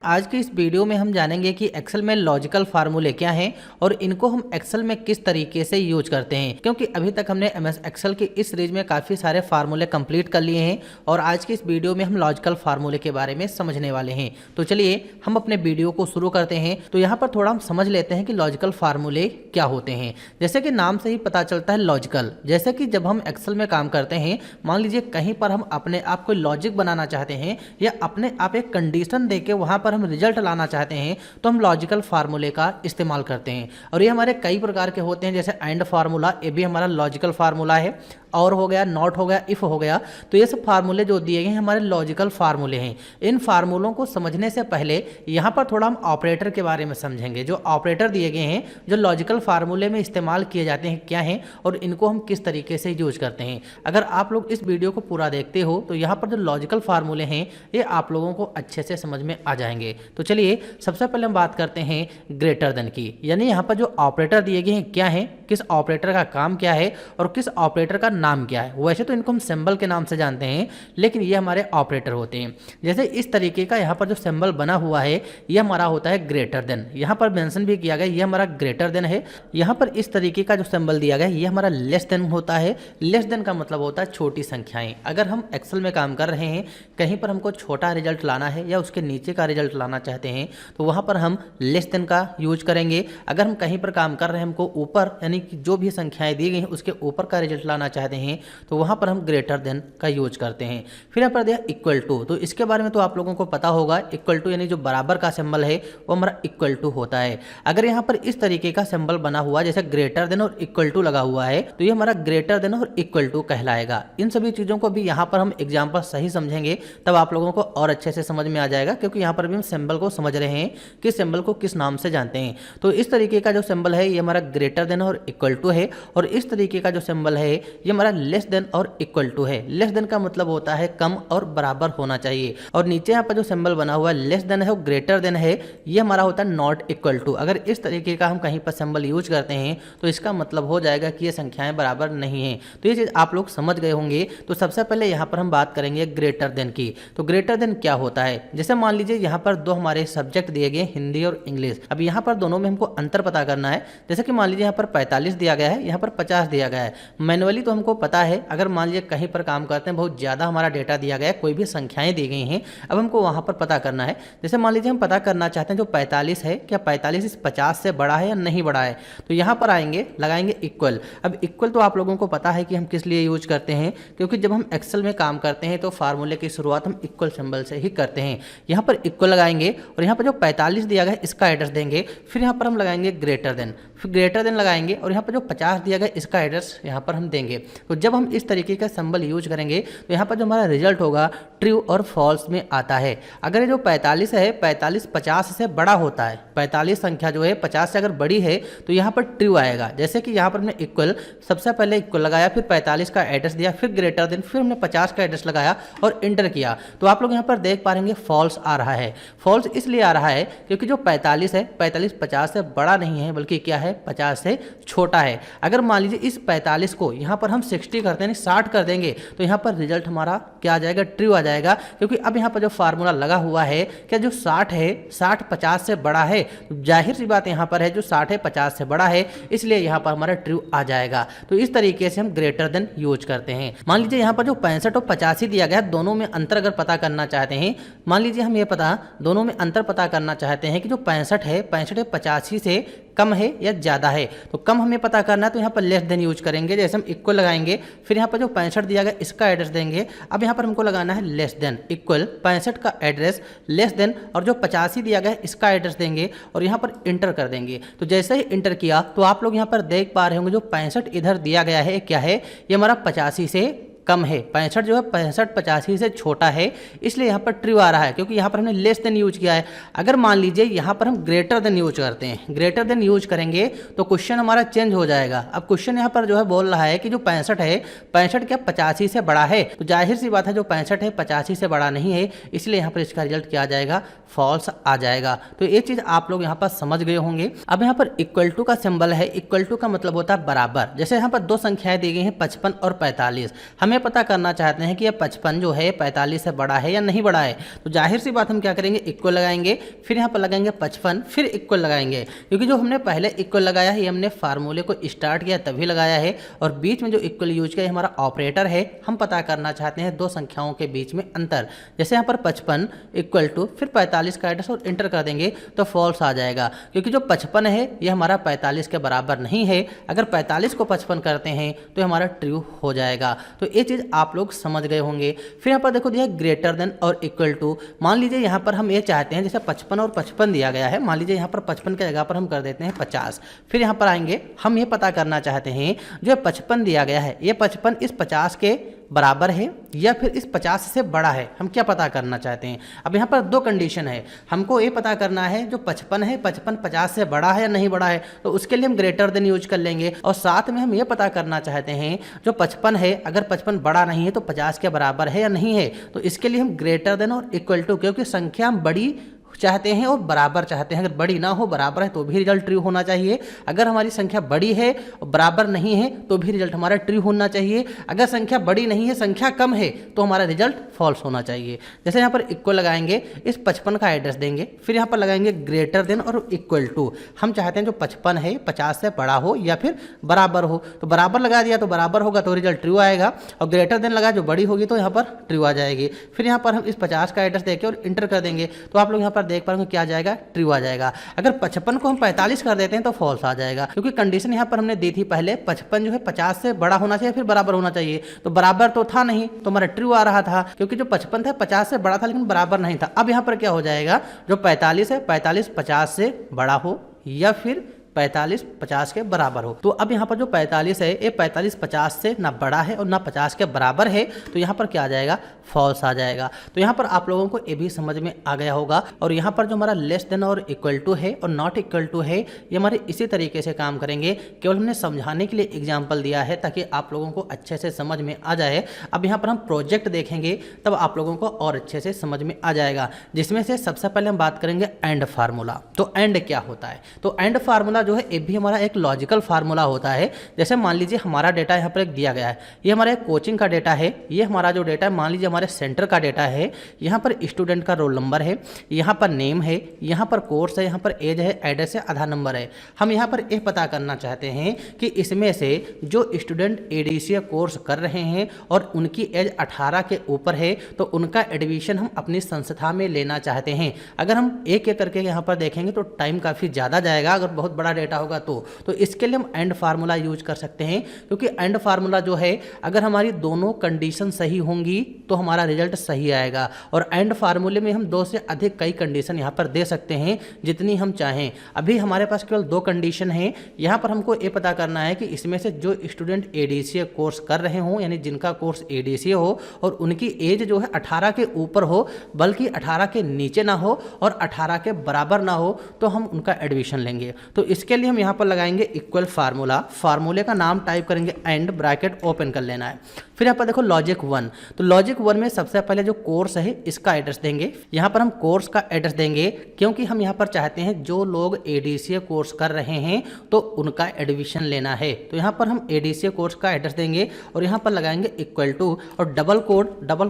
आज की इस वीडियो में हम जानेंगे कि एक्सेल में लॉजिकल फार्मूले क्या हैं और इनको हम एक्सेल में किस तरीके से यूज करते हैं, क्योंकि अभी तक हमने एमएस एक्सेल की इस सीरीज में काफ़ी सारे फार्मूले कंप्लीट कर लिए हैं और आज की इस वीडियो में हम लॉजिकल फार्मूले के बारे में समझने वाले हैं। तो चलिए हम अपने वीडियो को शुरू करते हैं। तो यहाँ पर थोड़ा हम समझ लेते हैं कि लॉजिकल फार्मूले क्या होते हैं। जैसे कि नाम से ही पता चलता है लॉजिकल, जैसे कि जब हम एक्सेल में काम करते हैं, मान लीजिए कहीं पर हम अपने आप को लॉजिक बनाना चाहते हैं या अपने आप एक कंडीशन देके वहाँ पर हम रिजल्ट लाना चाहते हैं तो हम लॉजिकल फार्मूले का इस्तेमाल करते हैं। और ये हमारे कई प्रकार के होते हैं, जैसे एंड फार्मूला, ये भी हमारा लॉजिकल फार्मूला है, और हो गया, नॉट हो गया, इफ हो गया। तो ये सब फार्मूले जो दिए गए हैं हमारे लॉजिकल फार्मूले हैं। इन फार्मूलों को समझने से पहले यहाँ पर थोड़ा हम ऑपरेटर के बारे में समझेंगे। जो ऑपरेटर दिए गए हैं जो लॉजिकल फार्मूले में इस्तेमाल किए जाते हैं क्या हैं और इनको हम किस तरीके से यूज करते हैं। अगर आप लोग इस वीडियो को पूरा देखते हो तो यहाँ पर जो लॉजिकल फार्मूले हैं ये आप लोगों को अच्छे से समझ में आ जाएंगे। तो चलिए सबसे पहले हम बात करते हैं ग्रेटर देन की, यानी यहाँ पर जो ऑपरेटर दिए गए हैं क्या है, किस ऑपरेटर का काम क्या है और किस ऑपरेटर का नाम क्या है। वैसे तो इनको हम सिंबल के नाम से जानते हैं, लेकिन ये हमारे ऑपरेटर होते हैं। जैसे इस तरीके का यहाँ पर जो सिंबल बना हुआ है ये हमारा होता है ग्रेटर देन। यहाँ पर मेंशन भी किया गया ये हमारा ग्रेटर देन है। यहाँ पर इस तरीके का जो सिंबल दिया गया ये हमारा लेस देन होता है। लेस देन का मतलब होता है छोटी संख्याएं। अगर हम एक्सेल में काम कर रहे हैं, कहीं पर हमको छोटा रिजल्ट लाना है या उसके नीचे का रिजल्ट लाना चाहते हैं तो वहाँ पर हम लेस देन का यूज करेंगे। अगर हम कहीं पर काम कर रहे हैं, हमको ऊपर यानी कि जो भी संख्याएं दी गई हैं उसके ऊपर का रिजल्ट लाना चाहते हैं तो वहाँ पर हम ग्रेटर देन का यूज करते हैं। फिर यहाँ पर दिया इक्वल टू, तो इसके बारे में तो आप लोगों को पता होगा। इक्वल टू यानी जो बराबर का सिंबल है वो हमारा इक्वल टू होता है। अगर यहाँ पर इस तरीके का सिंबल बना हुआ जैसे ग्रेटर देन और इक्वल टू लगा हुआ है तो ये हमारा ग्रेटर देन और इक्वल टू कहलाएगा। इन सभी चीज़ों को भी यहाँ पर हम एग्जाम्पल सही समझेंगे तब आप लोगों को और अच्छे से समझ में आ जाएगा, क्योंकि यहाँ पर भी हम सिंबल को समझ रहे हैं कि सिंबल को किस नाम से जानते हैं। तो इस तरीके का जो सिंबल है ये हमारा ग्रेटर देन और इक्वल टू है, और इस तरीके का जो सिंबल है ये हमारा लेस देन और इक्वल टू है। लेस देन का मतलब होता है कम और बराबर होना चाहिए, और नीचे यहाँ पर जो सिंबल बना हुआ है लेस देन है और ग्रेटर देन है ये हमारा होता है नॉट इक्वल टू। अगर इस तरीके का हम कहीं पर सिंबल यूज करते हैं तो इसका मतलब हो जाएगा कि ये संख्याएं बराबर नहीं है। तो ये चीज़ आप लोग समझ गए होंगे। तो सबसे पहले यहाँ पर हम बात करेंगे ग्रेटर देन की। तो ग्रेटर देन क्या होता है, जैसे मान लीजिए यहाँ पर दो हमारे सब्जेक्ट दिए गए हिंदी और इंग्लिश। अब यहाँ पर दोनों में हमको अंतर पता करना है। जैसे कि मान लीजिए यहाँ पर 45 दिया गया है, यहाँ पर 50 दिया गया है। मैनुअली तो हमको पता है, अगर मान लीजिए कहीं पर काम करते हैं बहुत ज़्यादा हमारा डेटा दिया गया है, कोई भी संख्याएं दी गई हैं, अब हमको वहाँ पर पता करना है। जैसे मान लीजिए हम पता करना चाहते हैं जो 45 है क्या 45 इस 50 से बड़ा है या नहीं बड़ा है, तो यहाँ पर आएंगे लगाएंगे इक्वल। अब इक्वल तो आप लोगों को पता है कि हम किस लिए यूज करते हैं, क्योंकि जब हम एक्सेल में काम करते हैं तो फार्मूले की शुरुआत हम इक्वल सिंबल से ही करते हैं। यहाँ पर इक्वल लगाएंगे और यहाँ पर जो 45 दिया गया है इसका एड्रेस देंगे। फिर यहाँ पर हम लगाएंगे ग्रेटर देन, फिर ग्रेटर देन लगाएंगे और यहाँ पर जो 50 दिया गया इसका एड्रेस यहाँ पर हम देंगे। तो जब हम इस तरीके का सिंबल यूज करेंगे तो यहाँ पर जो हमारा रिजल्ट होगा ट्रू और फॉल्स में आता है। अगर ये जो 45 है 45 50 से बड़ा होता है, 45 संख्या जो है 50 से अगर बड़ी है तो यहाँ पर ट्रू आएगा। जैसे कि यहाँ पर हमने इक्वल, सबसे पहले इक्वल लगाया, फिर 45 का एड्रेस दिया, फिर ग्रेटर देन, फिर हमने 50 का एड्रेस लगाया और इंटर किया, तो आप लोग यहाँ पर देख पा रहे फॉल्स आ रहा है। फॉल्स इसलिए आ रहा है क्योंकि जो 45 है 45 50 से बड़ा नहीं है, बल्कि क्या है 50 से छोटा है। अगर मान लीजिए इस 45 को यहाँ पर हम 60 करते हैं, 60 कर देंगे, तो यहाँ पर रिजल्ट हमारा क्या आ जाएगा, ट्रू आ जाएगा। क्योंकि अब यहाँ पर जो फार्मूला लगा हुआ है क्या जो 60 है 60 50 से बड़ा है, तो जाहिर सी बात यहाँ पर है जो 60 है 50 से बड़ा है, इसलिए यहाँ पर हमारा ट्रू आ जाएगा। तो इस तरीके से हम ग्रेटर देन यूज करते हैं। मान लीजिए यहाँ पर जो 65 और 85 दिया गया है, दोनों में अंतर अगर पता करना चाहते हैं, मान लीजिए हम ये दोनों में अंतर पता करना चाहते हैं कि जो 65 है 85 से कम है या ज़्यादा है, तो कम हमें पता करना है तो यहाँ पर लेस देन यूज करेंगे। जैसे हम इक्वल लगाएंगे, फिर यहाँ पर जो 65 दिया गया इसका एड्रेस देंगे। अब यहाँ पर हमको लगाना है लेस देन, इक्वल 65 का एड्रेस लेस देन और जो 85 दिया गया इसका एड्रेस देंगे और यहाँ पर इंटर कर देंगे। तो जैसे ही इंटर किया तो आप लोग यहाँ पर देख पा रहे होंगे जो 65 इधर दिया गया है क्या है, ये हमारा 85 से कम है। 65 जो है 65 85 से छोटा है, इसलिए यहाँ पर ट्रू आ रहा है, क्योंकि यहाँ पर हमने लेस देन यूज किया है। अगर मान लीजिए यहाँ पर हम ग्रेटर देन यूज करते हैं, ग्रेटर देन यूज करेंगे तो क्वेश्चन हमारा चेंज हो जाएगा। अब क्वेश्चन यहाँ पर जो है बोल रहा है कि जो 65 है 65 क्या 85 से बड़ा है, तो जाहिर सी बात है जो 65 है 85 से बड़ा नहीं है, इसलिए यहाँ पर इसका रिजल्ट क्या आ जाएगा, फॉल्स आ जाएगा। तो ये चीज़ आप लोग यहाँ पर समझ गए होंगे। अब यहाँ पर इक्वल टू का सिंबल है, इक्वल टू का मतलब होता है बराबर। जैसे यहाँ पर दो संख्याएं दी गई हैं 55 और 45, हमें पता करना चाहते हैं कि यह 55 जो है 45 से बड़ा है या नहीं बड़ा है, तो जाहिर सी बात हम क्या करेंगे, इक्वल लगाएंगे, फिर यहाँ पर लगाएंगे 55, फिर इक्वल लगाएंगे, क्योंकि जो हमने पहले इक्वल लगाया है ये हमने फार्मूले को स्टार्ट किया तभी लगाया है, और बीच में जो इक्वल यूज किया हमारा ऑपरेटर है। हम पता करना चाहते हैं दो संख्याओं के बीच में अंतर, जैसे यहाँ पर 55 इक्वल टू फिर 45 का एड्रेस और इंटर कर देंगे तो फॉल्स आ जाएगा, क्योंकि जो 55 है ये हमारा 45 के बराबर नहीं है। अगर 45 को 55 करते हैं तो हमारा ट्रू हो जाएगा। तो ये चीज़ आप लोग समझ गए होंगे। फिर यहाँ पर देखो दिया ग्रेटर देन और इक्वल टू। मान लीजिए यहाँ पर हम ये चाहते हैं, जैसे 55 और 55 दिया गया है, मान लीजिए यहाँ पर 55 की जगह पर हम कर देते हैं 50। फिर यहाँ पर आएंगे, हम ये पता करना चाहते हैं जो 55 दिया गया है ये 55 इस 50 के बराबर है या फिर इस 50 से बड़ा है, हम क्या पता करना चाहते हैं। अब यहाँ पर दो कंडीशन है, हमको ये पता करना है जो 55 है 55 50 से बड़ा है या नहीं बड़ा है, तो उसके लिए हम ग्रेटर देन यूज कर लेंगे। और साथ में हम ये पता करना चाहते हैं जो 55 है अगर 55 बड़ा नहीं है तो 50 के बराबर है या नहीं है, तो इसके लिए हम ग्रेटर देन और इक्वल टू, क्योंकि संख्या हम बड़ी चाहते हैं और बराबर चाहते हैं। अगर बड़ी ना हो बराबर है तो भी रिजल्ट ट्रू होना चाहिए। अगर हमारी संख्या बड़ी है और बराबर नहीं है तो भी रिजल्ट हमारा ट्रू होना चाहिए। अगर संख्या बड़ी नहीं है संख्या कम है तो हमारा रिजल्ट फॉल्स होना चाहिए। जैसे यहाँ पर इक्वल लगाएंगे, इस 55 का एड्रेस देंगे, फिर यहाँ पर लगाएंगे ग्रेटर देन और इक्वल टू। हम चाहते हैं जो 55 है 50 से बड़ा हो या फिर बराबर हो, तो बराबर लगा दिया तो बराबर होगा तो रिजल्ट ट्रू आएगा, और ग्रेटर देन लगा जो बड़ी होगी तो यहाँ पर ट्रू आ जाएगी। फिर यहाँ पर हम इस 50 का एड्रेस देके और इंटर कर देंगे तो आप लोग यहाँ पर देख पाएंगे क्या आ जाएगा, ट्रू आ जाएगा। अगर 55 को हम 45 कर देते हैं तो फॉल्स आ जाएगा, क्योंकि कंडीशन यहाँ पर हमने दी थी पहले 55 जो है 50 से बड़ा होना चाहिए फिर बराबर होना चाहिए, तो बराबर तो था नहीं तो हमारा ट्रू आ रहा था, क्योंकि जो 55 था 50 से बड़ा था लेकिन बराबर नहीं था। अब यहाँ पर क्या हो जाएगा, जो 45 है 45 50 से बड़ा हो या फिर 45 50 के बराबर हो। तो अब यहाँ पर जो 45 है ये 45 50 से ना बड़ा है और ना 50 के बराबर है, तो यहाँ पर क्या आ जाएगा, फॉल्स आ जाएगा। तो यहाँ पर आप लोगों को ये भी समझ में आ गया होगा। और यहाँ पर जो हमारा लेस देन और इक्वल टू है और नॉट इक्वल टू है ये हमारे इसी तरीके से काम करेंगे, केवल हमने समझाने के लिए एग्जाम्पल दिया है ताकि आप लोगों को अच्छे से समझ में आ जाए। अब यहाँ पर हम प्रोजेक्ट देखेंगे तब आप लोगों को और अच्छे से समझ में आ जाएगा, जिसमें से सबसे पहले हम बात करेंगे एंड फार्मूला। तो एंड क्या होता है, तो एंड फार्मूला जो है ये भी हमारा एक लॉजिकल फार्मूला होता है। जैसे मान लीजिए हमारा डेटा यहाँ पर एक दिया गया है, ये हमारे कोचिंग का डेटा है, ये हमारा जो डेटा है मान लीजिए हमारे सेंटर का डेटा है, यहाँ पर स्टूडेंट का रोल नंबर है, यहाँ पर नेम है, यहाँ पर कोर्स है, यहाँ पर एज है, एड्रेस है, आधार नंबर है। हम यहाँ पर यह पता करना चाहते हैं कि इसमें से जो स्टूडेंट एडीसीए कोर्स कर रहे हैं और उनकी एज 18 के ऊपर है तो उनका एडमिशन हम अपनी संस्था में लेना चाहते हैं। अगर हम एक एक करके यहाँ पर देखेंगे तो टाइम काफ़ी ज़्यादा जाएगा, अगर बहुत बड़ा डेटा होगा तो इसके लिए हम एंड फार्मूला यूज कर सकते हैं, क्योंकि एंड फार्मूला जो है अगर हमारी दोनों कंडीशन सही होंगी तो हमारा रिजल्ट सही आएगा। और एंड फार्मूले में हम 2 से अधिक कई कंडीशन यहाँ पर दे सकते हैं जितनी हम चाहें। अभी हमारे पास केवल 2 कंडीशन है, यहाँ पर हमको ये पता करना है कि इसमें से जो स्टूडेंट एडीसीए कोर्स कर रहे हों, यानी जिनका कोर्स एडीसीए हो और उनकी एज जो है 18 के ऊपर हो, बल्कि 18 के नीचे ना हो और 18 के बराबर ना हो, तो हम उनका एडमिशन लेंगे। तो इसके लिए हम यहाँ पर लगाएंगे इक्वल फार्मूला, फार्मूले का नाम टाइप करेंगे एंड, ब्रैकेट ओपन कर लेना है। फिर यहाँ पर देखो लॉजिक 1, तो लॉजिक 1 में सबसे पहले जो कोर्स है इसका एड्रेस देंगे। यहाँ पर हम कोर्स का एड्रेस देंगे क्योंकि हम यहाँ पर चाहते हैं जो लोग एडीसीए कोर्स कर रहे हैं तो उनका एडमिशन लेना है, तो यहाँ पर हम एडीसीए कोर्स का एड्रेस देंगे और यहाँ पर लगाएंगे इक्वल टू और डबल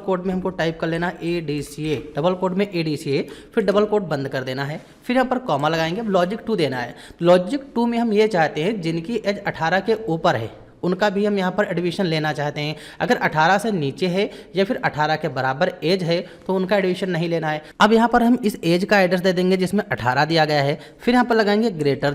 कोड में हमको टाइप कर लेना एडीसीए, डबल कोड में एडीसीए, फिर डबल कोड बंद कर देना है, फिर यहाँ पर कॉमा लगाएंगे, लॉजिक 2 देना है। लॉजिक 2 में हम ये चाहते हैं जिनकी एज 18 के ऊपर है उनका भी हम यहाँ पर एडमिशन लेना चाहते हैं। अगर 18 से नीचे है या फिर 18 के बराबर एज है तो उनका एडमिशन नहीं लेना है। अब यहाँ पर हम इस एज का एड्रेस दे देंगे जिसमें 18 दिया गया है। फिर यहाँ पर लगाएंगे ग्रेटर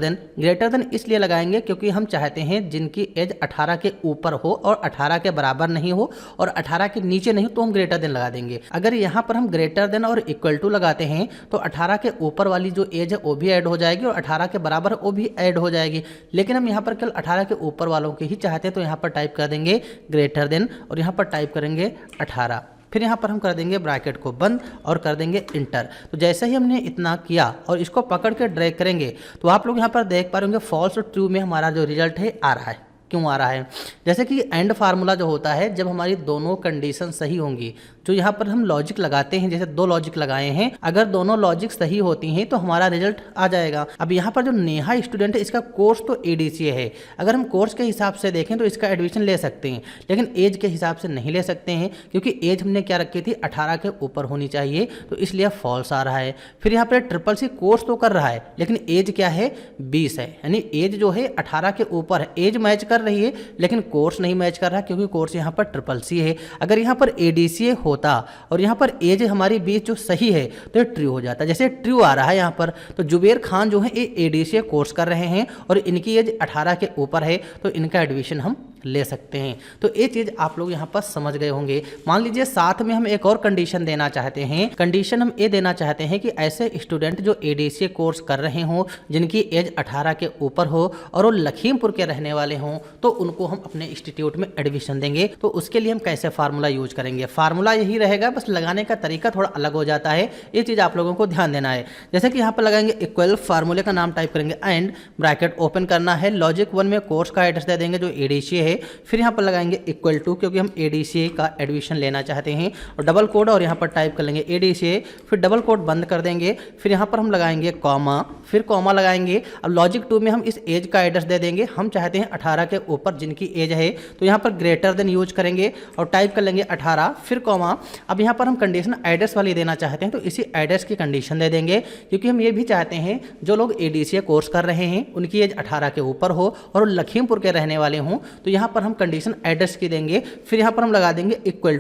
देन इसलिए लगाएंगे क्योंकि हम चाहते हैं जिनकी एज 18 के ऊपर हो और 18 के बराबर नहीं हो और 18 के नीचे नहीं तो हम ग्रेटर देन लगा देंगे। अगर यहाँ पर हम ग्रेटर देन और इक्वल टू लगाते हैं तो 18 के ऊपर वाली जो एज है वो भी ऐड हो जाएगी और 18 के बराबर वो भी ऐड हो जाएगी, लेकिन हम यहाँ पर केवल 18 के ऊपर वालों की ही तो यहाँ पर टाइप कर देंगे ग्रेटर देन और यहाँ पर टाइप करेंगे 18। फिर यहाँ पर हम कर देंगे ब्रैकेट को बंद और कर देंगे इंटर। तो जैसे ही हमने इतना किया और इसको पकड़ के ड्रैग करेंगे तो आप लोग यहाँ पर देख पा रहे होंगे फॉल्स और ट्रू में हमारा जो रिजल्ट है आ रहा है, क्यों आ रहा है। जैसे कि एंड फार्मूला जो होता है, जब हमारी दोनों कंडीशन सही होंगी, जो यहाँ पर हम लॉजिक लगाते हैं, जैसे 2 लॉजिक लगाए हैं, अगर दोनों लॉजिक सही होती हैं तो हमारा रिजल्ट आ जाएगा। अब यहाँ पर जो नेहा स्टूडेंट है, इसका कोर्स तो एडीसीए है। अगर हम कोर्स के हिसाब से देखें तो इसका एडमिशन ले सकते हैं, लेकिन एज के हिसाब से नहीं ले सकते हैं, क्योंकि एज हमने क्या रखी थी, 18 के ऊपर होनी चाहिए, तो इसलिए फॉल्स आ रहा है। फिर यहाँ पर ट्रिपल सी कोर्स तो कर रहा है, लेकिन एज क्या है, 20 है, यानी एज जो है 18 के ऊपर है। एज मैच कर रही है लेकिन कोर्स नहीं मैच कर रहा, क्योंकि कोर्स यहाँ पर ट्रिपल सी है। अगर यहाँ पर एडीसीए होता और यहाँ पर एज हमारी 20 जो सही है तो ये ट्रू हो जाता। जैसे ट्रू आ रहा है यहाँ पर, तो जुबेर खान जो है ये एडीसीए कोर्स कर रहे हैं और इनकी एज 18 के ऊपर है, तो इनका एडमिशन हम ले सकते हैं। तो ये चीज़ आप लोग यहाँ पर समझ गए होंगे। मान लीजिए साथ में हम एक और कंडीशन देना चाहते हैं। कंडीशन हम ये देना चाहते हैं कि ऐसे स्टूडेंट जो एडीसीए कोर्स कर रहे हों, जिनकी एज 18 के ऊपर हो और वो लखीमपुर के रहने वाले हों, तो उनको हम अपने इंस्टीट्यूट में एडमिशन देंगे। तो उसके लिए हम कैसे फार्मूला यूज करेंगे, फार्मूला यही रहेगा, बस लगाने का तरीका थोड़ा अलग हो जाता है। ये चीज़ आप लोगों को ध्यान देना है। जैसे कि यहाँ पर लगाएंगे इक्वल, फार्मूले का नाम टाइप करेंगे एंड, ब्रैकेट ओपन करना है, लॉजिक 1 में कोर्स का एड्रेस दे देंगे जो एडीसीए है। फिर यहाँ पर लगाएंगे इक्वल टू, क्योंकि हम एडीसीए का एडमिशन लेना चाहते हैं, और डबल कोड, और यहाँ पर टाइप कर लेंगे एडीसीए, फिर डबल कोड बंद कर देंगे। फिर यहाँ पर हम लगाएंगे कॉमा, फिर कॉमा लगाएंगे। अब लॉजिक 2 में हम इस एज का एड्रेस दे देंगे, हम चाहते हैं 18 के ऊपर जिनकी एज है, तो यहाँ पर ग्रेटर देन यूज करेंगे और टाइप कर लेंगे 18, फिर कॉमा। अब यहाँ पर हम कंडीशन एड्रेस वाली देना चाहते हैं, तो इसी एड्रेस की कंडीशन दे देंगे, क्योंकि हम ये भी चाहते हैं जो लोग एडीसीए कोर्स कर रहे हैं उनकी एज 18 के ऊपर हो और लखीमपुर के रहने वाले हों, तो यहाँ पर हम कंडीशन एड्रेस की देंगे। फिर यहाँ पर हम लगा देंगे इक्वल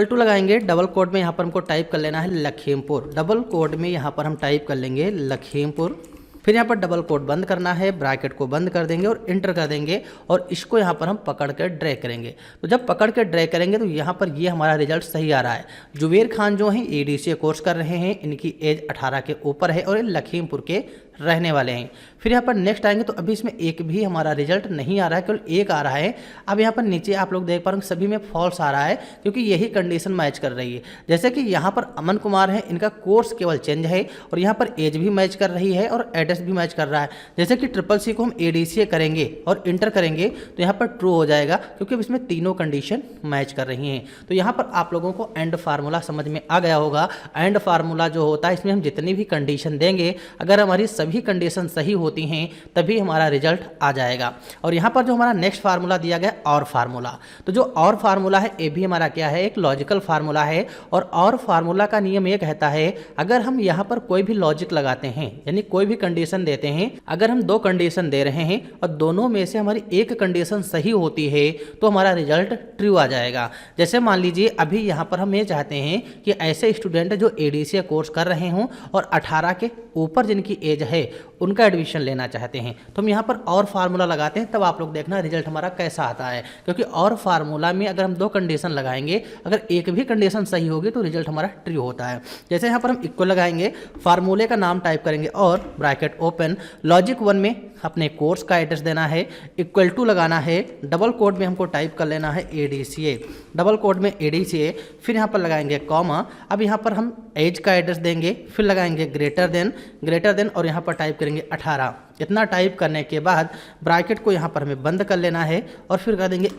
टू लगाएंगे, डबल कोड में यहाँ पर हमको टाइप कर लेना है लखीमपुर, डबल कोड में यहाँ पर हम टाइप कर लेंगे लखीमपुर। फिर यहाँ पर डबल कोट बंद करना है, ब्रैकेट को बंद कर देंगे और इंटर कर देंगे, और इसको यहाँ पर हम पकड़ कर ड्रैग करेंगे। तो जब पकड़ कर ड्रैग करेंगे तो यहाँ पर ये हमारा रिजल्ट सही आ रहा है। जुबेर खान जो हैं एडीसीए कोर्स कर रहे हैं, इनकी एज 18 के ऊपर है और ये लखीमपुर के रहने वाले हैं। फिर यहाँ पर नेक्स्ट आएंगे तो अभी इसमें एक भी हमारा रिजल्ट नहीं आ रहा है, केवल एक आ रहा है। अब यहाँ पर नीचे आप लोग देख पा रहे हैं सभी में फॉल्स आ रहा है, क्योंकि यही कंडीशन मैच कर रही है। जैसे कि यहाँ पर अमन कुमार है, इनका कोर्स केवल चेंज है और यहाँ पर एज भी मैच कर रही है और एड्रेस भी मैच कर रहा है। जैसे कि ट्रिपल सी को हम एडीसीए करेंगे और इंटर करेंगे तो यहाँ पर ट्रू हो जाएगा, क्योंकि इसमें तीनों कंडीशन मैच कर रही हैं। तो यहाँ पर आप लोगों को एंड फार्मूला समझ में आ गया होगा। एंड फार्मूला जो होता है, इसमें हम जितनी भी कंडीशन देंगे, अगर हमारी सभी कंडीशन सही होती हैं तभी हमारा रिजल्ट आ जाएगा। और यहाँ पर जो हमारा नेक्स्ट फार्मूला दिया गया और फार्मूला, तो जो और फार्मूला है ये भी हमारा क्या है, एक लॉजिकल फार्मूला है। और फार्मूला का नियम ये कहता है, अगर हम यहाँ पर कोई भी लॉजिक लगाते हैं, यानी कोई भी कंडीशन देते हैं, अगर हम 2 कंडीशन दे रहे हैं और दोनों में से हमारी एक कंडीशन सही होती है तो हमारा रिजल्ट ट्रू आ जाएगा। जैसे मान लीजिए अभी यहाँ पर हम ये चाहते हैं कि ऐसे स्टूडेंट जो एडीसीए कोर्स कर रहे हों और 18 के ऊपर जिनकी एज है उनका एडमिशन लेना चाहते हैं, तो हम यहाँ पर और फार्मूला लगाते हैं, तब आप लोग देखना रिजल्ट हमारा कैसा आता है। क्योंकि और फार्मूला में अगर हम 2 कंडीशन लगाएंगे, अगर एक भी कंडीशन सही होगी तो रिजल्ट हमारा ट्रू होता है। जैसे यहाँ पर हम इक्वल लगाएंगे, फार्मूले का नाम टाइप करेंगे और ब्रैकेट ओपन, लॉजिक 1 में अपने कोर्स का एड्रेस देना है, इक्वल टू लगाना है, डबल कोड में हमको टाइप कर लेना है एडीसीए, डबल कोड में एडीसीए, फिर यहाँ पर लगाएंगे कॉमा। अब यहाँ पर हम एज का एड्रेस देंगे, फिर लगाएंगे ग्रेटर देन और यहाँ पर टाइप करेंगे 18। इतना टाइप करने के बाद ब्रैकेट को यहाँ पर हमें बंद कर लेना है और फिर कर देंगे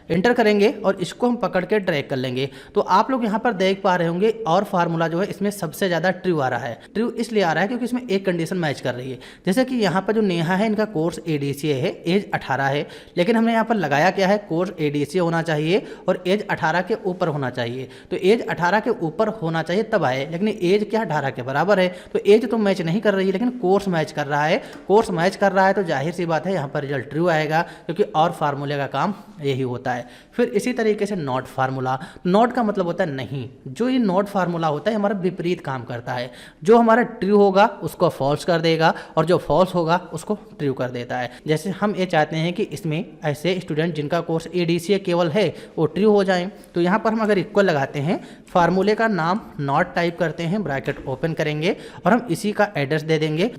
इंटर करेंगे और इसको हम पकड़ के ड्रैग कर लेंगे। तो आप लोग यहाँ पर देख पा रहे होंगे और फार्मूला जो है इसमें सबसे ज़्यादा ट्रू आ रहा है। ट्रू इसलिए आ रहा है क्योंकि इसमें एक कंडीशन मैच कर रही है। जैसे कि यहाँ पर जो नेहा है, इनका कोर्स एडीसीए है, एज 18 है, लेकिन हमने यहाँ पर लगाया क्या है, कोर्स एडीसीए होना चाहिए और एज 18 के ऊपर होना चाहिए। तो एज 18 के ऊपर होना चाहिए तब आए, लेकिन एज क्या 18 के बराबर है, तो एज तो मैच नहीं कर रही है, लेकिन कोर्स मैच कर रहा है। कोर्स मैच कर रहा है तो जाहिर सी बात है यहाँ पर रिजल्ट ट्रू आएगा, क्योंकि और फार्मूले का काम यही होता है। फिर इसी तरीके से नॉट फार्मूला, नॉट का मतलब होता है नहीं। जो ये नॉट फार्मूला होता है हमारा विपरीत काम करता है। जो हमारा ट्रू होगा उसको फॉल्स कर देगा और जो फॉल्स होगा उसको ट्रू कर देता है। जैसे हम ये चाहते हैं कि इसमें ऐसे स्टूडेंट जिनका कोर्स एडीसीए केवल है वो ट्रू हो जाएं, तो यहाँ पर हम अगर इक्वल लगाते हैं, फार्मूले का नाम नॉट टाइप करते हैं, ब्रैकेट ओपन करेंगे और हम इसी का एड्रेस दे देंगे,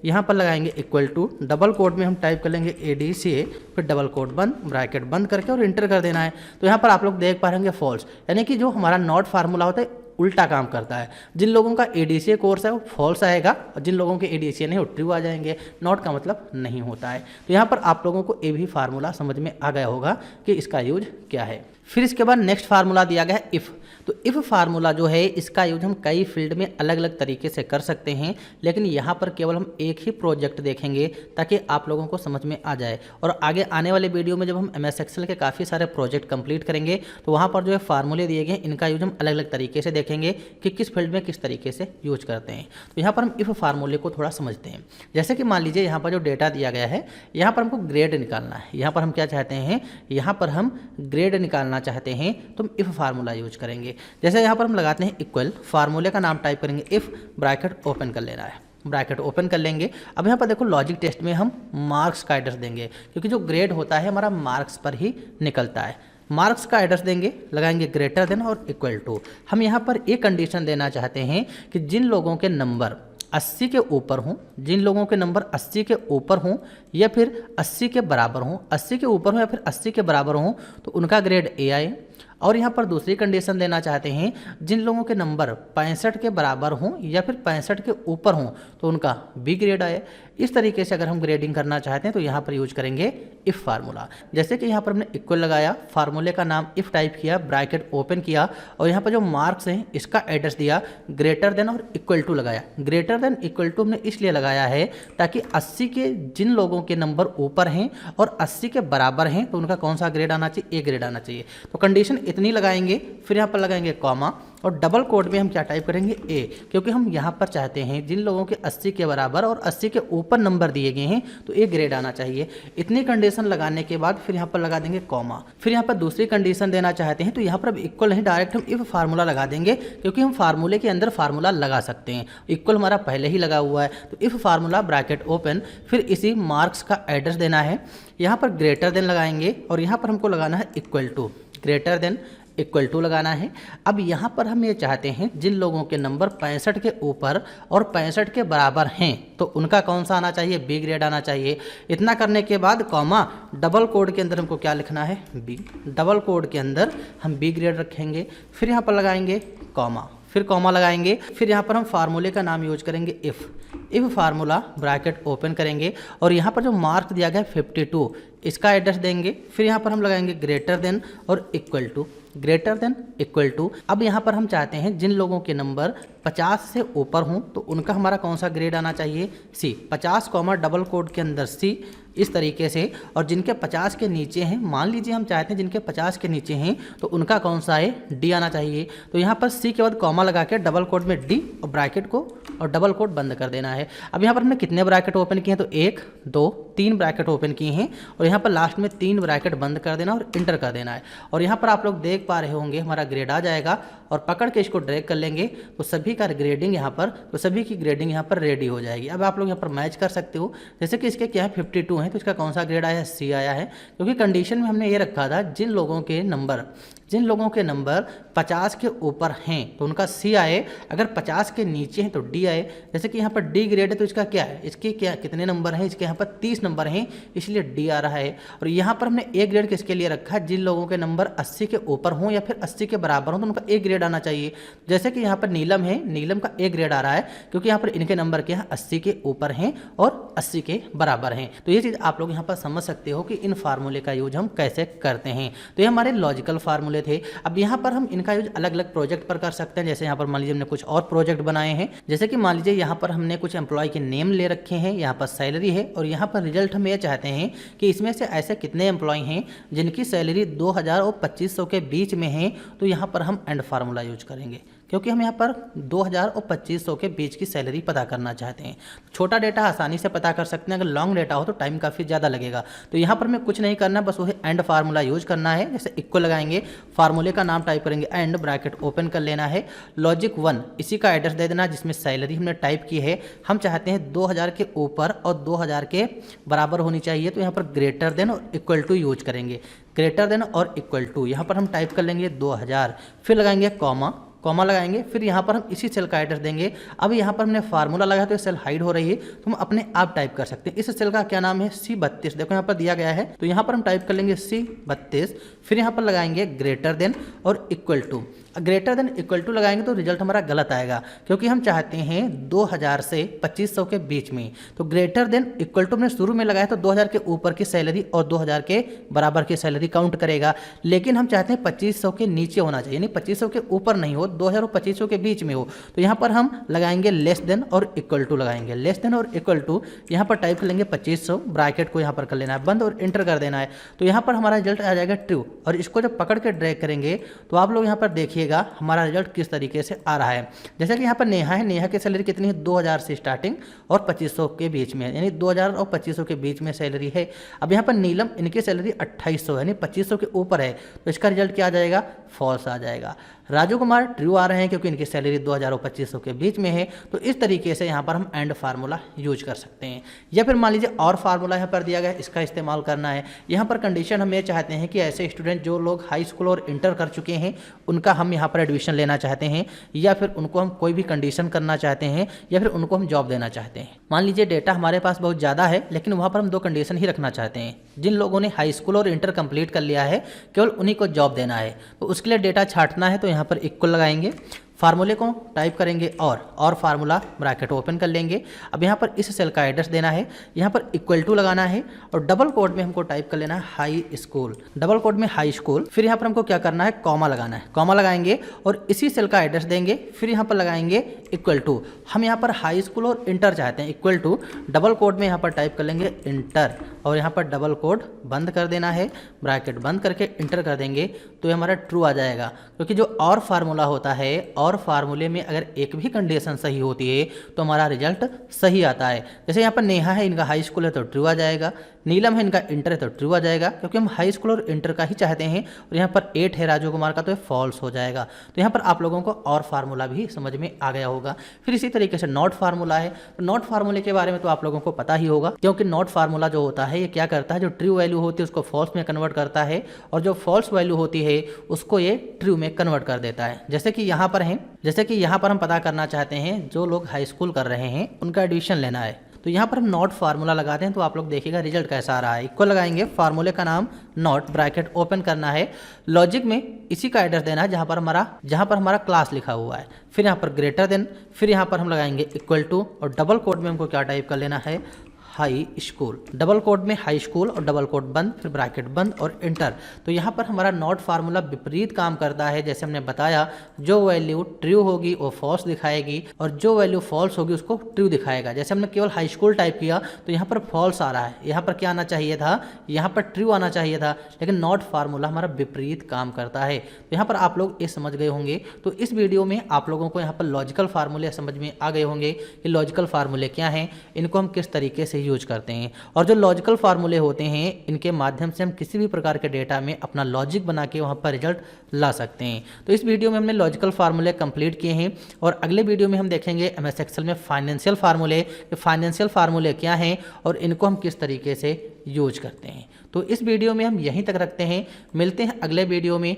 यहाँ पर लगाएंगे इक्वल टू, डबल कोड में हम टाइप कर लेंगे एडीसीए, फिर डबल कोड बंद, ब्रैकेट बंद करके और इंटर कर देना है। तो यहाँ पर आप लोग देख पा रहे होंगे फॉल्स, यानी कि जो हमारा नॉट फार्मूला होता है उल्टा काम करता है। जिन लोगों का ADCA कोर्स है वो फॉल्स आएगा और जिन लोगों के ADCA नहीं वो ट्रू आ जाएंगे। नॉट का मतलब नहीं होता है। तो यहाँ पर आप लोगों को ये भी फार्मूला समझ में आ गया होगा कि इसका यूज क्या है। फिर इसके बाद नेक्स्ट फार्मूला दिया गया है इफ़। तो इफ़ फार्मूला जो है इसका यूज हम कई फील्ड में अलग अलग तरीके से कर सकते हैं, लेकिन यहाँ पर केवल हम एक ही प्रोजेक्ट देखेंगे ताकि आप लोगों को समझ में आ जाए। और आगे आने वाले वीडियो में जब हम MS एक्सेल के काफ़ी सारे प्रोजेक्ट कंप्लीट करेंगे तो वहाँ पर जो है फार्मूले दिए गए इनका यूज हम अलग अलग तरीके से देखेंगे कि किस फील्ड में किस तरीके से यूज करते हैं। तो यहाँ पर हम इफ़ फार्मूले को थोड़ा समझते हैं। जैसे कि मान लीजिए यहाँ पर जो डेटा दिया गया है, यहाँ पर हमको ग्रेड निकालना है। यहाँ पर हम क्या चाहते हैं, यहाँ पर हम ग्रेड निकालना चाहते हैं तो हम इफ़ फार्मूला यूज करेंगे। जैसे यहाँ पर हम लगाते हैं इक्वल, फार्मूले का नाम टाइप करेंगे इफ़, ब्रैकेट ओपन कर लेना है, ब्रैकेट ओपन कर लेंगे। अब यहाँ पर देखो लॉजिक टेस्ट में हम मार्क्स का एड्रेस देंगे, क्योंकि जो ग्रेड होता है हमारा मार्क्स पर ही निकलता है। मार्क्स का एड्रेस देंगे, लगाएंगे ग्रेटर देन और इक्वल टू। हम यहाँ पर एक कंडीशन देना चाहते हैं कि जिन लोगों के नंबर 80 के ऊपर हों, जिन लोगों के नंबर 80 के ऊपर हों या फिर 80 के बराबर हों, 80 के ऊपर हों या फिर 80 के बराबर हों तो उनका ग्रेड A आए। और यहाँ पर दूसरी कंडीशन देना चाहते हैं जिन लोगों के नंबर 65 के बराबर हों या फिर 65 के ऊपर हों तो उनका B ग्रेड आए। इस तरीके से अगर हम ग्रेडिंग करना चाहते हैं तो यहाँ पर यूज करेंगे इफ़ फार्मूला। जैसे कि यहाँ पर हमने इक्वल लगाया, फार्मूले का नाम इफ़ टाइप किया, ब्रैकेट ओपन किया और यहाँ पर जो मार्क्स हैं इसका एड्रेस दिया, ग्रेटर देन और इक्वल टू लगाया। ग्रेटर देन इक्वल टू हमने इसलिए लगाया है ताकि 80 के जिन लोगों के नंबर ऊपर हैं और 80 के बराबर हैं तो उनका कौन सा ग्रेड आना चाहिए, A ग्रेड आना चाहिए। तो कंडीशन इतनी लगाएंगे, फिर यहाँ पर लगाएंगे कॉमा और डबल कोड में हम क्या टाइप करेंगे A, क्योंकि हम यहाँ पर चाहते हैं जिन लोगों के 80 के बराबर और 80 के ऊपर नंबर दिए गए हैं तो A ग्रेड आना चाहिए। इतनी कंडीशन लगाने के बाद फिर यहाँ पर लगा देंगे कॉमा। फिर यहाँ पर दूसरी कंडीशन देना चाहते हैं तो यहाँ पर अब इक्वल नहीं, डायरेक्ट हम इफ फार्मूला लगा देंगे, क्योंकि हम फार्मूले के अंदर फार्मूला लगा सकते हैं। इक्वल हमारा पहले ही लगा हुआ है तो इफ फार्मूला ब्रैकेट ओपन, फिर इसी मार्क्स का एड्रेस देना है। यहाँ पर ग्रेटर देन लगाएंगे और यहाँ पर हमको लगाना है equal to, greater than equal to लगाना है। अब यहाँ पर हम ये चाहते हैं जिन लोगों के नंबर 65 के ऊपर और 65 के बराबर हैं तो उनका कौन सा आना चाहिए, B ग्रेड आना चाहिए। इतना करने के बाद कॉमा, डबल कोड के अंदर हमको क्या लिखना है, B। डबल कोड के अंदर हम B ग्रेड रखेंगे, फिर यहाँ पर लगाएंगे कॉमा, फिर कॉमा लगाएंगे, फिर यहाँ पर हम फार्मूले का नाम यूज करेंगे if. If formula bracket open करेंगे और यहाँ पर जो मार्क दिया गया 52 इसका एड्रेस देंगे, फिर यहाँ पर हम लगाएंगे ग्रेटर देन और equal to, greater than equal to. अब यहाँ पर हम चाहते हैं जिन लोगों के नंबर 50 से ऊपर हों तो उनका हमारा कौन सा ग्रेड आना चाहिए, C। 50 कॉमा डबल कोड के अंदर C, इस तरीके से। और जिनके 50 के नीचे हैं, मान लीजिए हम चाहते हैं जिनके 50 के नीचे हैं तो उनका कौन सा है, D आना चाहिए। तो यहाँ पर C के बाद कॉमा लगा के डबल कोड में D और ब्रैकेट को और डबल कोड बंद कर देना है। अब यहाँ पर हमने कितने ब्रैकेट ओपन किए हैं तो 1 2 3 ब्रैकेट ओपन किए हैं और यहाँ पर लास्ट में 3 ब्रैकेट बंद कर देना और इंटर कर देना है। और यहाँ पर आप लोग देख पा रहे होंगे हमारा ग्रेड आ जाएगा और पकड़ के इसको ड्रैग कर लेंगे तो सभी का ग्रेडिंग यहाँ पर, तो सभी की ग्रेडिंग यहाँ पर रेडी हो जाएगी। अब आप लोग यहाँ पर मैच कर सकते हो, जैसे कि इसके क्या है 52 है तो इसका कौन सा ग्रेड आया है, C आया है। क्योंकि कंडीशन में हमने ये रखा था जिन लोगों के नंबर 50 के ऊपर हैं तो उनका C आए, अगर 50 के नीचे हैं तो D आए। जैसे कि यहाँ पर D ग्रेड है तो इसका क्या है, इसके क्या कितने नंबर हैं, इसके यहाँ पर 30 नंबर हैं इसलिए D आ रहा है। और यहाँ पर हमने A ग्रेड किसके लिए रखा है, जिन लोगों के नंबर 80 के ऊपर हों या फिर 80 के बराबर हों तो उनका A ग्रेड आना चाहिए। जैसे कि यहाँ पर नीलम है, नीलम का A ग्रेड आ रहा है क्योंकि यहाँ पर इनके नंबर क्या है 80 के ऊपर हैं और 80 के बराबर हैं। तो ये चीज़ आप लोग यहाँ पर समझ सकते हो कि इन फार्मूले का यूज हम कैसे करते हैं। तो ये हमारे लॉजिकल फार्मूले थे। अब यहाँ पर हम इनका यूज अलग अलग प्रोजेक्ट पर कर सकते हैं। जैसे यहाँ पर मान लीजिए हमने कुछ और प्रोजेक्ट बनाए हैं, जैसे कि मान लीजिए यहाँ पर हमने कुछ एम्प्लॉय के नेम ले रखे हैं, यहाँ पर सैलरी है और यहाँ पर रिजल्ट हम ये चाहते हैं कि इसमें से ऐसे कितने एम्प्लॉय हैं जिनकी सैलरी 2000 और 2500 के बीच में है। तो यहाँ पर हम एंड फार्मूला यूज करेंगे क्योंकि हम यहाँ पर 2000 और 2500 के बीच की सैलरी पता करना चाहते हैं। छोटा डेटा आसानी से पता कर सकते हैं, अगर लॉन्ग डेटा हो तो टाइम काफ़ी ज़्यादा लगेगा। तो यहाँ पर हमें कुछ नहीं करना, बस वही एंड फार्मूला यूज करना है। जैसे इक्वल लगाएंगे, फार्मूले का नाम टाइप करेंगे एंड, ब्रैकेट ओपन कर लेना है, लॉजिक 1 इसी का एड्रेस दे देना जिसमें सैलरी हमने टाइप की है। हम चाहते हैं 2000 के ऊपर और 2000 के बराबर होनी चाहिए तो यहाँ पर ग्रेटर देन और इक्वल टू यूज करेंगे, ग्रेटर देन और इक्वल टू। यहाँ पर हम टाइप कर लेंगे 2000, फिर लगाएंगे कॉमा लगाएंगे, फिर यहाँ पर हम इसी सेल का एड्रेस देंगे। अब यहाँ पर हमने फार्मूला लगाया तो ये सेल हाइड हो रही है तो हम अपने आप टाइप कर सकते हैं। इस सेल का क्या नाम है, C32। देखो यहाँ पर दिया गया है तो यहाँ पर हम टाइप कर लेंगे C32, फिर यहाँ पर लगाएंगे ग्रेटर देन और equal to. Greater than equal to लगाएंगे तो रिजल्ट हमारा गलत आएगा, क्योंकि हम चाहते हैं 2000 से 2500 के बीच में। तो ग्रेटर देन इक्वल टू हमने शुरू में लगाया तो 2000 के ऊपर की सैलरी और 2000 के बराबर की सैलरी काउंट करेगा, लेकिन हम चाहते हैं 2500 के नीचे होना चाहिए, यानी 2500 के ऊपर नहीं हो, 2000 और 2500 के बीच में हो। तो यहाँ पर हम लगाएंगे लेस देन और इक्वल टू लगाएंगे। लेस देन और इक्वल टू यहाँ पर टाइप कर लेंगे 2500, ब्रैकेट को यहाँ पर कर लेना है बंद और इंटर कर देना है। तो यहाँ पर हमारा रिजल्ट आ जाएगा ट्रू, और इसको जब पकड़ के ड्रैग करेंगे तो आप लोग यहाँ पर देखिएगा हमारा रिजल्ट किस तरीके से आ रहा है। जैसे कि यहाँ पर नेहा है, नेहा की सैलरी कितनी है 2000 से स्टार्टिंग और 2500 के बीच में, यानी 2000 और 2500 के बीच में सैलरी है। अब यहाँ पर नीलम, इनकी सैलरी 2800 है, यानी 2500 के ऊपर है, तो इसका रिजल्ट क्या आ जाएगा, फॉल्स आ जाएगा। राजू कुमार ट्रू आ रहे हैं क्योंकि इनकी सैलरी 2000 और 2500 के बीच में है। तो इस तरीके से यहाँ पर हम एंड फार्मूला यूज कर सकते हैं, या फिर मान लीजिए और फार्मूला यहाँ पर दिया गया है, इसका इस्तेमाल करना है। यहाँ पर कंडीशन हम ये चाहते हैं कि ऐसे स्टूडेंट जो लोग हाई स्कूल और इंटर कर चुके हैं उनका हम यहाँ पर एडमिशन लेना चाहते हैं, या फिर उनको हम कोई भी कंडीशन करना चाहते हैं, या फिर उनको हम जॉब देना चाहते हैं। मान लीजिए डेटा हमारे पास बहुत ज़्यादा है, लेकिन वहाँ पर हम 2 कंडीशन ही रखना चाहते हैं। जिन लोगों ने हाई स्कूल और इंटर कंप्लीट कर लिया है केवल उन्हीं को जॉब देना है, तो उसके लिए डेटा छांटना है। तो यहाँ पर इक्वल लगाएंगे, फार्मूले को टाइप करेंगे और फार्मूला ब्रैकेट ओपन कर लेंगे। अब यहाँ पर इस सेल का एड्रेस देना है, यहाँ पर इक्वल टू लगाना है, और डबल कोड में हमको टाइप कर लेना है हाई स्कूल, डबल कोड में हाई स्कूल। फिर यहाँ पर हमको क्या करना है, कॉमा लगाना है, कॉमा लगाएंगे और इसी सेल का एड्रेस देंगे। फिर यहाँ पर लगाएंगे इक्वल टू, हम यहाँ पर हाई स्कूल और इंटर चाहते हैं, इक्वल टू डबल कोड में यहाँ पर टाइप कर लेंगे इंटर, और यहाँ पर डबल कोड बंद कर देना है, ब्रैकेट बंद करके इंटर कर देंगे तो ये हमारा ट्रू आ जाएगा। क्योंकि जो और फार्मूला होता है, और फार्मूले में अगर एक भी कंडीशन सही होती है तो हमारा रिजल्ट सही आता है। जैसे यहाँ पर नेहा है, इनका हाई स्कूल है तो ट्रू आ जाएगा, नीलम है इनका इंटर है तो ट्रू आ जाएगा, क्योंकि हम हाई स्कूल और इंटर का ही चाहते हैं। और यहाँ पर 8 है राजू कुमार का, तो ये फॉल्स हो जाएगा। तो यहाँ पर आप लोगों को और फार्मूला भी समझ में आ गया होगा। फिर इसी तरीके से नॉट फार्मूला है, तो नॉट फार्मूले के बारे में तो आप लोगों को पता ही होगा, क्योंकि नॉट फार्मूला जो होता है ये क्या करता है, जो ट्रू वैल्यू होती है उसको फॉल्स में कन्वर्ट करता है, और जो फॉल्स वैल्यू होती है उसको ये ट्रू में कन्वर्ट कर देता है। जैसे कि यहाँ पर है, जैसे कि यहाँ पर हम पता करना चाहते हैं जो लोग हाई स्कूल कर रहे हैं उनका एडमिशन लेना है, तो यहाँ पर हम नॉट फार्मूला लगाते हैं। तो आप लोग देखिएगा रिजल्ट कैसा आ रहा है। इक्वल लगाएंगे, फार्मूले का नाम नॉट, ब्रैकेट ओपन करना है, लॉजिक में इसी का एड्रेस देना है जहाँ पर हमारा क्लास लिखा हुआ है। फिर यहाँ पर ग्रेटर देन, फिर यहाँ पर हम लगाएंगे इक्वल टू, और डबल कोड में हमको क्या टाइप कर लेना है, हाई स्कूल, डबल कोड में हाई स्कूल और डबल कोड बंद, फिर ब्रैकेट बंद और इंटर। तो यहाँ पर हमारा नॉट फार्मूला विपरीत काम करता है। जैसे हमने बताया, जो वैल्यू ट्रू होगी वो फॉल्स दिखाएगी, और जो वैल्यू फॉल्स होगी उसको ट्रू दिखाएगा। जैसे हमने केवल हाई स्कूल टाइप किया तो यहाँ पर फॉल्स आ रहा है, यहाँ पर क्या आना चाहिए था, यहाँ पर ट्रू आना चाहिए था, लेकिन नॉट फार्मूला हमारा विपरीत काम करता है। तो यहाँ पर आप लोग ये समझ गए होंगे। तो इस वीडियो में आप लोगों को यहाँ पर लॉजिकल फार्मूले समझ में आ गए होंगे कि लॉजिकल फार्मूले क्या हैं, इनको हम किस तरीके से यूज करते हैं। और जो लॉजिकल फार्मूले होते हैं इनके माध्यम से हम किसी भी प्रकार के डेटा में अपना लॉजिक बना के वहां पर रिजल्ट ला सकते हैं। तो इस वीडियो में हमने लॉजिकल फार्मूले कंप्लीट किए हैं, और अगले वीडियो में हम देखेंगे एमएस एक्सेल में फाइनेंशियल फार्मूले, फाइनेंशियल फार्मूले क्या हैं और इनको हम किस तरीके से यूज करते हैं। तो इस वीडियो में हम यहीं तक रखते हैं, मिलते हैं अगले वीडियो में